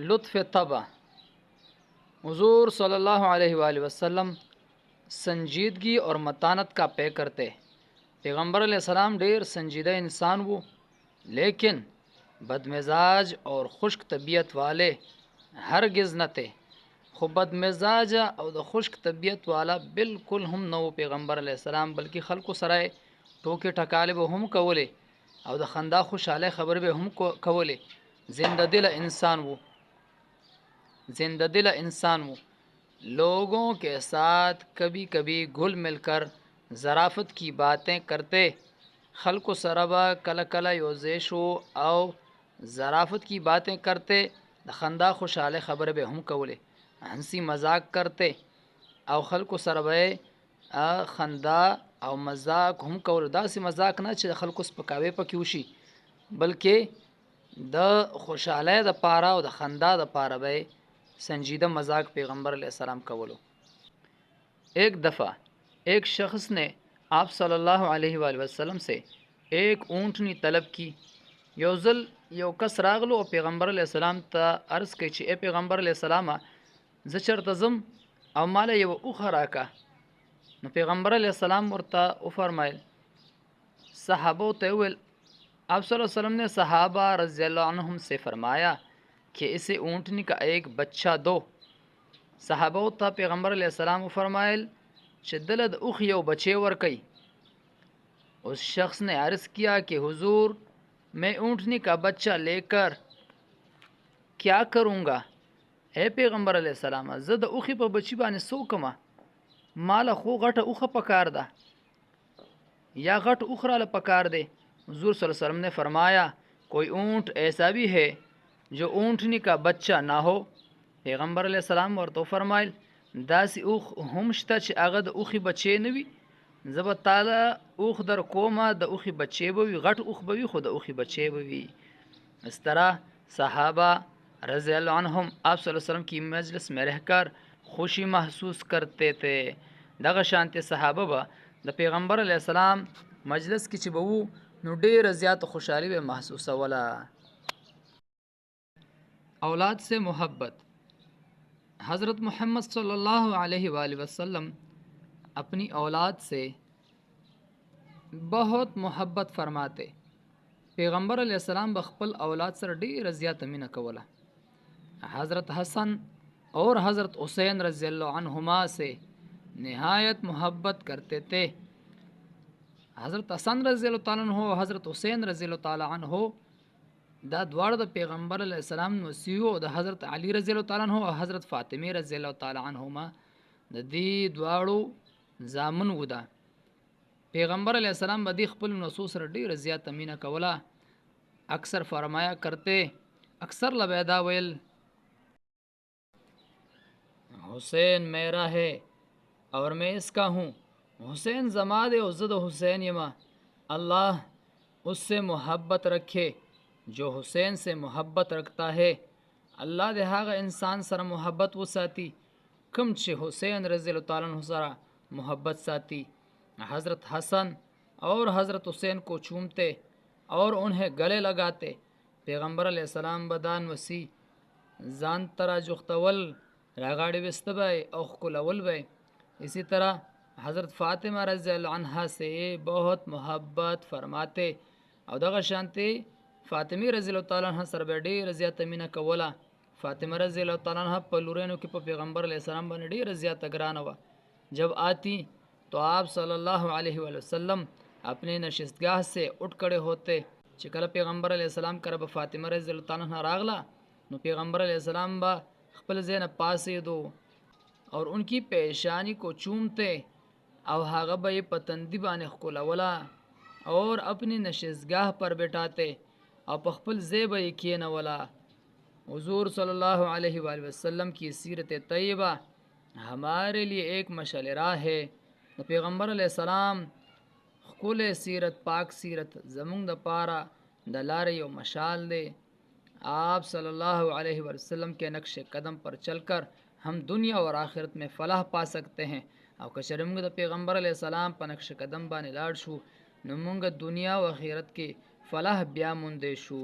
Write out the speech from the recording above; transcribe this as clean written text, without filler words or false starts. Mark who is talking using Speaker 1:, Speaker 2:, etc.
Speaker 1: लुत्फ़ तबा। हुज़ूर सल्लल्लाहु अलैहि वसल्लम संजीदगी और मतानत का पे करते। पैगम्बर अलैहिस्सलाम ढेर संजीदा इंसान वो, लेकिन बदमिजाज और खुश्क तबीयत वाले हरगिज़ न थे। खूब बदमिजाज और खुश्क तबीयत वाला बिल्कुल हम न वो पैगम्बर अलैहिस्सलाम, बल्कि खल्क़ सराय टोके टकाले वो हम कवले और द खंदा खुशाले खबर भी हम कवले। जिंदा दिल इंसान वो, जिंदा दिल इंसान वो लोगों के साथ कभी कभी घुल मिलकर ज़राफ़त की बातें करते। खल्क़ सरबा कल कल योजेशो और ज़राफ़त की बातें करते। खंदा खुशाले खबर बे हम कवले, हंसी मजाक करते और खल्क़ सरबे खंदा और मजाक हम कवल। दासी मजाक ना च खल्क़ पकावे पक्यूशी, बल्कि द खुशाले द पारा और द खंदा द पारा बे संजीदा मजाक पैगम्बर अलैहिस्सलाम कवलो। एक दफ़ा एक शख्स ने आप सल्लल्लाहु अलैहि वसल्लम से एक ऊँटनी तलब की। योज़ल यो कस रागलो और पैगम्बर अलैहिस्सलाम ता अर्ज़ के ए पैगम्बर अलैहिस्सलाम ज़चर तज़म और माला ये उखा राका। न पैगम्बर अलैहिस्सलाम वर्ता फरमाइल सहाबो तेवल। आप सल्लल्लाहु अलैहि वसल्लम ने सहाबा रज़ियल्लाहु अन्हुम से फरमाया कि इसे ऊँटनी का एक बच्चा दो। सहाबा ता पैगम्बर अलैहिस्सलाम फरमाइल शदलद उख यो बच्चे वर्कई। उस शख्स ने अर्ज़ किया कि हुजूर मैं ऊँटनी का बच्चा लेकर क्या करूँगा? ए पैगम्बर अलैहिस्सलाम ज़द उखी पर बच्ची बाने सो कमा, माला खो गट उख पकार दा या गट उखराल पकार दे। हुजूर सल्लल्लाहु अलैहि वसल्लम ने फरमाया कोई ऊँट ऐसा भी है जो ऊँटनी का बच्चा ना हो? पैगम्बर अलैहिस्सलाम और तो फरमाइल दासी उख हमशता च अगद उखी बच्चे नवी जब ताला उख दर कोमा द उखी बच्चे बवी गट उख बवी खुद उखी बच्चे बवी। इस तरह सहाबा रज़ियल्लाहु अन्हुम आप सल्लल्लाहु अलैहि वसल्लम की मजलिस में रहकर खुशी महसूस करते थे। दगा शांति सहाबा बा द पैगम्बर अलैहिस्सलाम मजलिस की चिबू नु ढेर ज़्यादा खुशहाली व महसूस वाला। औलाद से मोहब्बत। हज़रत मोहम्मद सल्लल्लाहु अलैहि वसल्लम अपनी औलाद से बहुत मोहब्बत फरमाते। पैगम्बर अलैहिस्सलाम बखपल औलाद सर ढेर ज़्यादा मीना कवला। हज़रत हसन और हज़रत हुसैन रज़ियल्लाहु अन्हुमा से नहायत मोहब्बत करते थे। हज़रत हसन रज़ियल्लाहु ताला अन्हु और हज़रत हुसैन रज़ियल्लाहु ताला अन्हु दा द्वार द पैगम्बर अलैहिस्सलाम वसीओ द हज़रत अली रज़ियल्लाहु ताला अन्हु और हज़रत फ़ातिमा रज़ियल्लाहु ताला अन्हुमा द दी द्वाड़ो जामुन वदा। पैगम्बर अलैहिस्सलाम बदी खपल नसूस रड्डी रज़िया तमीना कवला। अक्सर फरमाया करते, अक्सर लबैदा वेल हुसैन मेरा है और मैं इसका हूँ। हुसैन जमाद उज़्ज़द हुसैन यमा, अल्लाह उससे मोहब्बत रखे जो हुसैन से मोहब्बत रखता है। अल्लाह देहागा इंसान सर मोहब्बत वो साथी कम चे हुसैन रज़ियल्लाहु ताला अन्हु सरा मोहब्बत साथी। हज़रत हसन और हज़रत हुसैन को चूमते और उन्हें गले लगाते। पैगम्बर अलैहिस्सलाम बदान वसी जान तरा जुख्तवल रागाड़ी बिस्तबाई औखकुलवल बे। इसी तरह हज़रत फ़ातिमा रज़ियल्लाहु अन्हा से बहुत मोहब्बत फरमाते और दगा शांति फ़ातिमी रज़ियल्लाहु ताला अन्हा सरबेडी रज़िया तमीना कवला। फ़ातिमा रज़ियल्लाहु ताला अन्हा पलुरेनो के पैगम्बर अलैहिस्सलाम बने डी रज़िया तगरानवा। जब आती तो आप सल्लल्लाहु अलैहि वसल्लम अपने नशिस्तगाह से उठ खड़े होते। चिकल पैगम्बर अलैहिस्सलाम करब फ़ातिमा रज़ियल्लाहु ताला अन्हा रागला नो पैगम्बर अलैहिस्सलाम बा खपल ज़ैन पासे दो और उनकी पेशानी को चूमते और हागा बे पतंदी बाने खुलवला और अपनी नशिस्तगाह पर बैठाते और पखपल ज़ेब किए नवला। हुज़ूर सल्लल्लाहु अलैहि वसल्लम की सीरत तय्यबा हमारे लिए एक मशाल राह है। पैगम्बर अलैहिस्सलाम खुले सीरत पाक सीरत ज़मुंग द पारा दलारे यो मशाल दे। आप सल्लल्लाहु अलैहि वसल्लम के नक्श कदम पर चलकर हम दुनिया और आखिरत में फ़लाह पा सकते हैं। और कशरमुंग द पैगम्बर अलैहिस्सलाम पर नक्श कदम बाने लाड़ शू नुमुंग दुनिया व आखिरत के फ़लाह ब्या मुंदेशू।